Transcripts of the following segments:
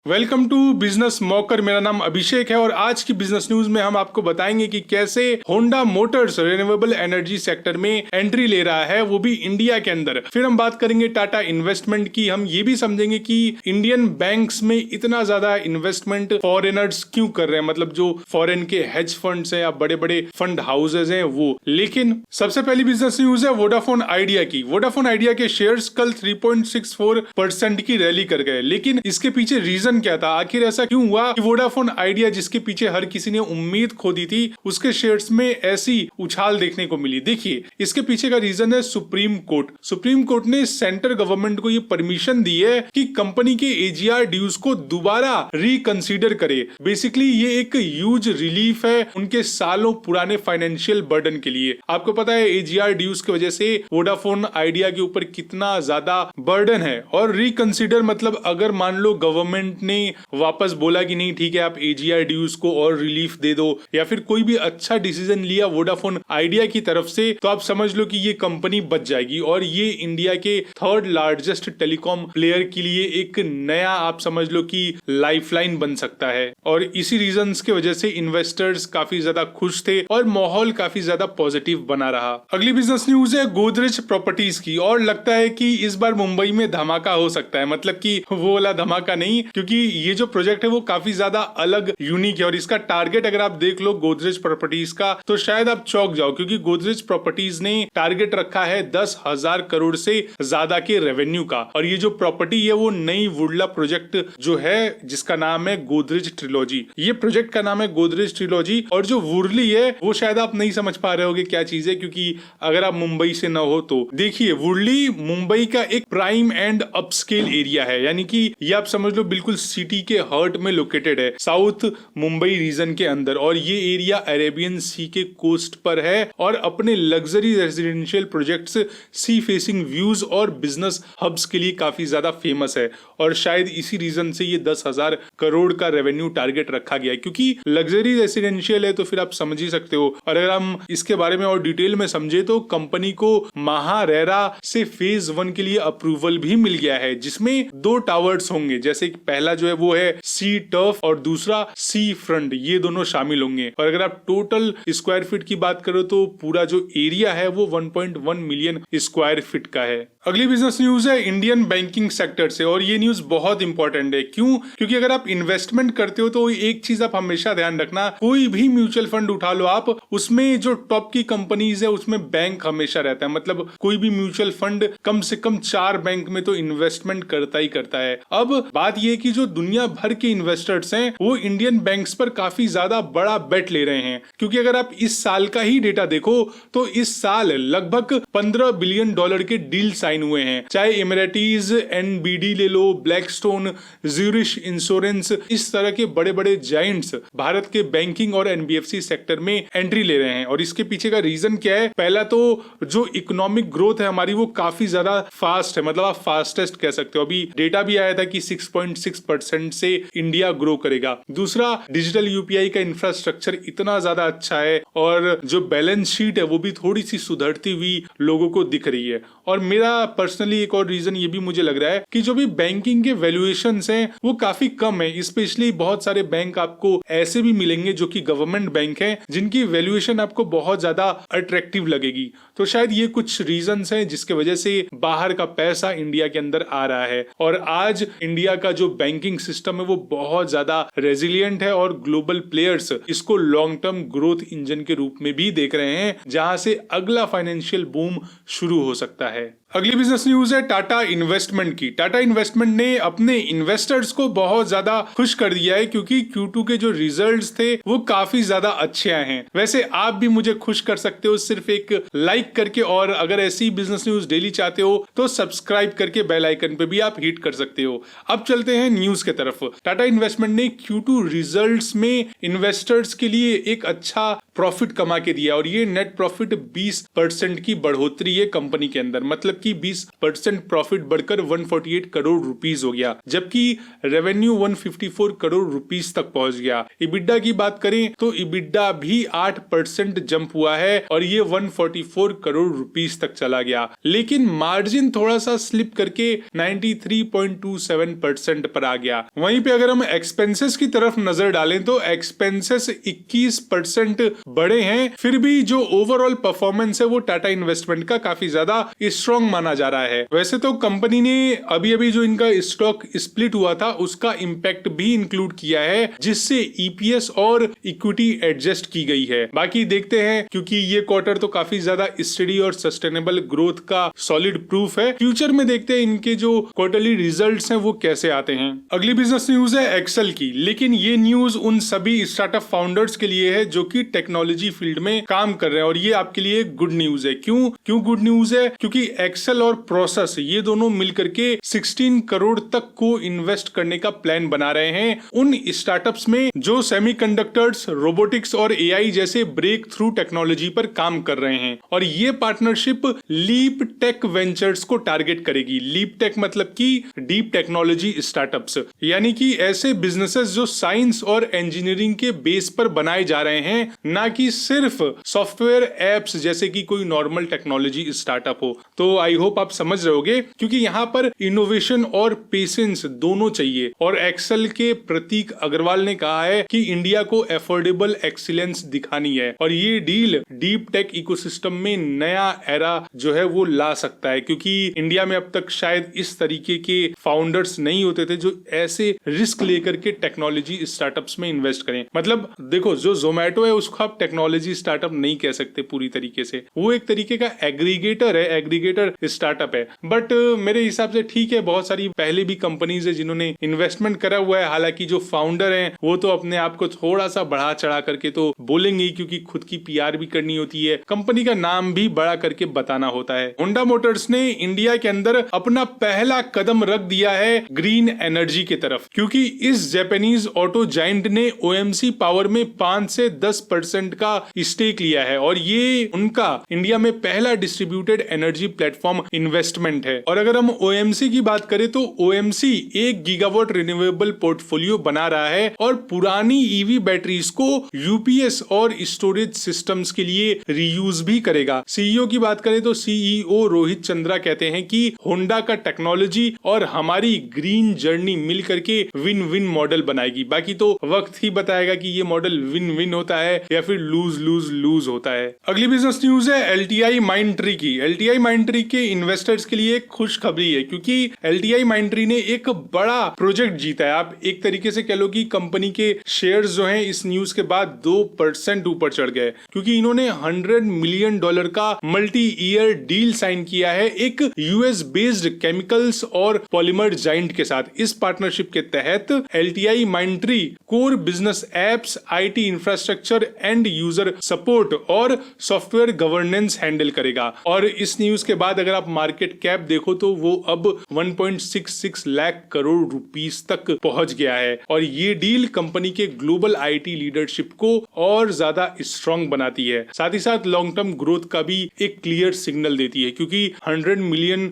Welcome to business मॉकर। मेरा नाम अभिषेक है और आज की बिजनेस न्यूज में हम आपको बताएंगे कि कैसे Honda Motors renewable energy sector में एंट्री ले रहा है, वो भी इंडिया के अंदर। फिर हम बात करेंगे टाटा इन्वेस्टमेंट की। हम ये भी समझेंगे कि इंडियन बैंक्स में इतना ज्यादा इन्वेस्टमेंट फॉरेनर्स क्यों कर रहे हैं, मतलब जो फॉरेन के हेज फंड्स हैं या बड़े बड़े फंड हाउसेज हैं वो। लेकिन सबसे पहली बिजनेस न्यूज है वोडाफोन आइडिया की। वोडाफोन आइडिया के शेयर्स कल 3.64% की रैली कर गए, लेकिन इसके पीछे रीजन क्या था, आखिर ऐसा क्यों हुआ कि वोडाफोन आइडिया जिसके पीछे हर किसी ने उम्मीद खो दी थी, उसके शेयर्स में ऐसी उछाल देखने को मिली। देखिए, इसके पीछे का रीजन है सुप्रीम कोर्ट। सुप्रीम कोर्ट ने सेंट्रल गवर्नमेंट को ये परमिशन दी है कि कंपनी के एजीआर ड्यूज को दोबारा रिकंसीडर करे। बेसिकली ये एक ह्यूज रिलीफ है उनके सालों पुराने फाइनेंशियल बर्डन के लिए। आपको पता है एजीआर ड्यूज की वजह से वोडाफोन आइडिया के ऊपर कितना ज्यादा बर्डन है, और रिकंसीडर मतलब अगर मान लो गवर्नमेंट ने वापस बोला कि नहीं ठीक है आप एजीआर ड्यूज को और रिलीफ दे दो, या फिर कोई भी अच्छा डिसीजन लिया वोडाफोन आइडिया की तरफ से, तो आप समझ लो कि ये कंपनी बच जाएगी और ये इंडिया के थर्ड लार्जेस्ट टेलीकॉम प्लेयर के लिए एक नया आप समझ लो कि लाइफलाइन बन सकता है। और इसी रीजंस की वजह से इन्वेस्टर्स काफी ज्यादा खुश थे और माहौल काफी ज्यादा पॉजिटिव बना रहा। अगली बिजनेस न्यूज है गोदरेज प्रॉपर्टीज की, और लगता है कि इस बार मुंबई में धमाका हो सकता है, मतलब कि वो वाला धमाका नहीं, क्योंकि ये जो प्रोजेक्ट है वो काफी ज्यादा अलग यूनिक है। और इसका टारगेट अगर आप देख लो गोदरेज प्रॉपर्टीज का तो शायद आप चौंक जाओ, क्योंकि गोदरेज प्रॉपर्टीज ने टारगेट रखा है 10,000 करोड़ से ज्यादा के रेवेन्यू का। और ये जो प्रॉपर्टी है वो नई वुडला प्रोजेक्ट जो है जिसका नाम है गोदरेज ट्रिलॉजी। ये प्रोजेक्ट का नाम है गोदरेज ट्रिलॉजी। और जो वुडली है वो शायद आप नहीं समझ पा रहे होगे क्या चीज है, क्योंकि अगर आप मुंबई से न हो तो देखिए, वुडली मुंबई का एक प्राइम एंड अपस्केल एरिया है, यानी कि ये आप समझ लो बिल्कुल सिटी के हार्ट में लोकेटेड है, साउथ मुंबई रीजन के अंदर। और ये एरिया अरेबियन सी के कोस्ट पर है और अपने luxury residential projects, sea facing views और बिजनेस हब्स के लिए काफी ज्यादा फेमस है। और शायद इसी रीजन से ये 10,000 करोड़ का रेवेन्यू टारगेट रखा गया है, क्योंकि लग्जरी रेजिडेंशियल है तो फिर आप समझ ही सकते हो। और अगर हम इसके बारे में और डिटेल में समझे तो कंपनी को महारेरा से फेज 1 के लिए अप्रूवल भी मिल गया है, जिसमें 2 टावर्स होंगे, जैसे पहला जो है वो है सी टर्फ और दूसरा सी फ्रंट, ये दोनों शामिल होंगे। और अगर आप टोटल स्क्वायर फीट की बात करो तो पूरा जो एरिया है वो 1.1 मिलियन स्क्वायर फीट का है। अगली बिजनेस न्यूज है इंडियन बैंकिंग सेक्टर से, और ये न्यूज बहुत इंपॉर्टेंट है। क्यों? क्योंकि अगर आप इन्वेस्टमेंट करते हो तो एक चीज आप हमेशा ध्यान रखना, कोई भी म्यूचुअल फंड उठा लो आप, उसमें जो टॉप की कंपनीज है उसमें बैंक हमेशा रहता है। मतलब कोई भी म्यूचुअल फंड कम से कम 4 बैंक में तो इन्वेस्टमेंट करता ही करता है। अब बात यह कि जो दुनिया भर के इन्वेस्टर्स हैं वो इंडियन बैंक्स पर काफी ज्यादा बड़ा बेट ले रहे हैं, क्योंकि अगर आप इस साल का ही डेटा देखो तो इस साल लगभग $15 बिलियन के डील साइन हुए हैं। चाहे इमरेटीज, एनबीडी ले लो, ब्लैकस्टोन, ज्यूरिश इंश्योरेंस, इस तरह के बड़े बड़े जायंट्स भारत के बैंकिंग और एनबीएफसी सेक्टर में एंट्री ले रहे हैं। और इसके पीछे का रीजन क्या है? पहला तो जो इकोनॉमिक ग्रोथ है हमारी वो काफी ज्यादा फास्ट है, मतलब आप फास्टेस्ट कह सकते हो। अभी डेटा भी आया था कि 6.6% से इंडिया ग्रो करेगा। दूसरा, डिजिटल यूपीआई का इंफ्रास्ट्रक्चर इतना ज्यादा अच्छा है और जो बैलेंस शीट है वो भी थोड़ी सी सुधरती हुई लोगों को दिख रही है। और मेरा पर्सनली एक और रीजन ये भी मुझे लग रहा है कि जो भी बैंकिंग के वैल्यूएशंस हैं वो काफी कम है। स्पेशली बहुत सारे बैंक आपको ऐसे भी मिलेंगे जो कि गवर्नमेंट बैंक हैं, जिनकी वैल्यूएशन आपको बहुत ज्यादा अट्रैक्टिव लगेगी। तो शायद ये कुछ रीजंस हैं जिसके वजह से बाहर का पैसा इंडिया के अंदर आ रहा है। और आज इंडिया का जो बैंकिंग सिस्टम है वो बहुत ज्यादा रेजिलियंट है और ग्लोबल प्लेयर्स इसको लॉन्ग टर्म ग्रोथ इंजन के रूप में भी देख रहे हैं, जहां से अगला फाइनेंशियल बूम शुरू हो सकता है। अगली बिजनेस न्यूज है टाटा इन्वेस्टमेंट की। टाटा इन्वेस्टमेंट ने अपने इन्वेस्टर्स को बहुत ज्यादा खुश कर दिया है, क्योंकि Q2 के जो रिजल्ट्स थे वो काफी ज्यादा अच्छे आए हैं। वैसे आप भी मुझे खुश कर सकते हो सिर्फ एक लाइक करके, और अगर ऐसी बिजनेस न्यूज डेली चाहते हो तो सब्सक्राइब करके बेल आइकन पे भी आप हिट कर सकते हो। अब चलते हैं न्यूज के तरफ। टाटा इन्वेस्टमेंट ने Q2 रिजल्ट्स में इन्वेस्टर्स के लिए एक अच्छा प्रॉफिट कमा के दिया, और ये नेट प्रॉफिट 20% की बढ़ोतरी है कंपनी के अंदर। मतलब की 20% प्रॉफिट बढ़कर 148 करोड़ रुपीस हो गया, जबकि रेवेन्यू 154 करोड़ रुपीस तक पहुंच गया। इबिड्डा की बात करें तो इबिड्डा भी 8% जंप हुआ है और ये 144 करोड़ रुपीस तक चला गया, लेकिन मार्जिन थोड़ा सा स्लिप करके 93.27% पर आ गया। वहीं पे अगर हम एक्सपेंसेस की तरफ नजर डालें तो एक्सपेंसेस 21% बढ़े हैं, फिर भी जो ओवरऑल परफॉर्मेंस है वो टाटा इन्वेस्टमेंट का काफी ज्यादा स्ट्रॉन्ग माना जा रहा है। वैसे तो कंपनी ने अभी जो इनका स्टॉक स्प्लिट हुआ था उसका इंपैक्ट भी इंक्लूड किया है, जिससे ईपीएस और इक्विटी एडजस्ट की गई है। बाकी देखते हैं, क्योंकि ये क्वार्टर तो काफी ज्यादा स्टडी और सस्टेनेबल ग्रोथ का सॉलिड प्रूफ है। फ्यूचर में देखते हैं इनके जो क्वार्टरली रिजल्ट्स हैं वो कैसे आते हैं। अगली बिजनेस न्यूज है एक्सेल की, लेकिन ये न्यूज उन सभी स्टार्टअप फाउंडर्स के लिए है जो कि टेक्नोलॉजी फील्ड में काम कर रहे हैं, और ये आपके लिए गुड न्यूज है। क्यों गुड न्यूज है? क्योंकि एक्सेल और प्रोसेस ये दोनों मिलकर के 16 करोड़ तक को इन्वेस्ट करने का प्लान बना रहे हैं उन स्टार्टअप्स में जो सेमीकंडक्टर्स, रोबोटिक्स और एआई जैसे ब्रेक थ्रू टेक्नोलॉजी पर काम कर रहे हैं। और ये पार्टनरशिप लीप टेक वेंचर्स को टारगेट करेगी। लीप टेक मतलब कि डीप टेक्नोलॉजी स्टार्टअप्स, यानी कि ऐसे बिजनेसेस जो साइंस और इंजीनियरिंग के बेस पर बनाए जा रहे हैं, ना कि सिर्फ सॉफ्टवेयर एप्स जैसे कि कोई नॉर्मल टेक्नोलॉजी स्टार्टअप हो। तो आई होप आप समझ रहे होगे, क्योंकि यहाँ पर इनोवेशन और पेशेंस दोनों चाहिए। और एक्सेल के प्रतीक अग्रवाल ने कहा है कि इंडिया को एफोर्डेबल एक्सीलेंस दिखानी है, और ये डील डीप टेक इकोसिस्टम में नया एरा जो है वो ला सकता है, क्योंकि इंडिया में अब तक शायद इस तरीके के फाउंडर्स नहीं होते थे जो ऐसे रिस्क लेकर के टेक्नोलॉजी स्टार्टअप्स में इन्वेस्ट करें। मतलब देखो, जो जोमेटो है उसको आप टेक्नोलॉजी स्टार्टअप नहीं कह सकते पूरी तरीके से, वो एक तरीके का एग्रीगेटर है, एग्रीगेटर स्टार्टअप है। बट मेरे हिसाब से ठीक है, बहुत सारी पहले भी कंपनीज है जिन्होंने इन्वेस्टमेंट करा हुआ है। हालांकि जो फाउंडर हैं वो तो अपने आप को थोड़ा सा बढ़ा चढ़ा करके तो बोलेंगे, क्योंकि खुद की पीआर भी करनी होती है, कंपनी का नाम भी बड़ा करके बताना होता है। होंडा मोटर्स ने इंडिया के अंदर अपना पहला कदम रख दिया है ग्रीन एनर्जी की तरफ, क्योंकि इस जापानीज ऑटो जायंट ने ओएमसी पावर में 5 से 10% का स्टेक लिया है, और ये उनका इंडिया में पहला डिस्ट्रीब्यूटेड एनर्जी प्लेटफॉर्म इन्वेस्टमेंट है। और अगर हम ओएमसी की बात करें तो ओएमसी 1 गीगावाट रिन्यूएबल पोर्टफोलियो बना रहा है और पुरानी ईवी बैटरीज को यूपीएस और स्टोरेज सिस्टम्स के लिए रीयूज भी करेगा। सीईओ की बात करें तो सीईओ रोहित चंद्रा कहते हैं कि होंडा का टेक्नोलॉजी और हमारी ग्रीन जर्नी मिल करके विन विन मॉडल बनाएगी। बाकी तो वक्त ही बताएगा कि ये मॉडल विन विन होता है या फिर लूज लूज लूज होता है। अगली बिजनेस न्यूज है एलटीआई माइंडट्री की। एलटीआई माइंडट्री के इन्वेस्टर्स के लिए खुशखबरी है, क्योंकि एलटीआई माइंडट्री ने एक बड़ा प्रोजेक्ट जीता है। आप एक तरीके से कह लो कि कंपनी के शेयर्स जो हैं इस न्यूज के बाद 2% ऊपर चढ़ गए, क्योंकि इन्होंने $100 मिलियन का मल्टी ईयर डील साइन किया है एक यूएस बेस्ड केमिकल्स और पॉलीमर जाइंट के साथ। इस पार्टनरशिप के तहत LTI Mindtree core business apps, IT infrastructure, and user support और सॉफ्टवेयर गवर्नेंस हैंडल करेगा। और इस न्यूज के बाद अगर आप मार्केट कैप देखो तो वो अब 1.66 लाख करोड़ रुपीस तक पहुंच गया है, और ये डील कंपनी के ग्लोबल आईटी लीडरशिप को और ज्यादा स्ट्रॉन्ग बनाती है। साथ ही साथ लॉन्ग टर्म ग्रोथ का भी एक क्लियर सिग्नल देती है, क्योंकि $100 मिलियन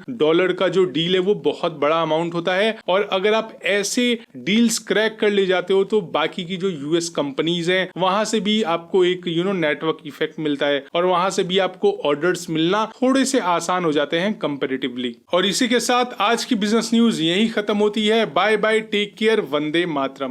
का जो डील है वो बहुत बड़ा अमाउंट होता है, और अगर आप ऐसे डील्स क्रैक कर ले जाते हो तो बाकी की जो यूएस कंपनीज हैं वहां से भी आपको एक नेटवर्क इफेक्ट मिलता है, और वहां से भी आपको ऑर्डर्स मिलना थोड़े से आसान हो जाते हैं कंपैरेटिवली। और इसी के साथ आज की बिजनेस न्यूज यही खत्म होती है। Bye bye, take care, Vande Mataram.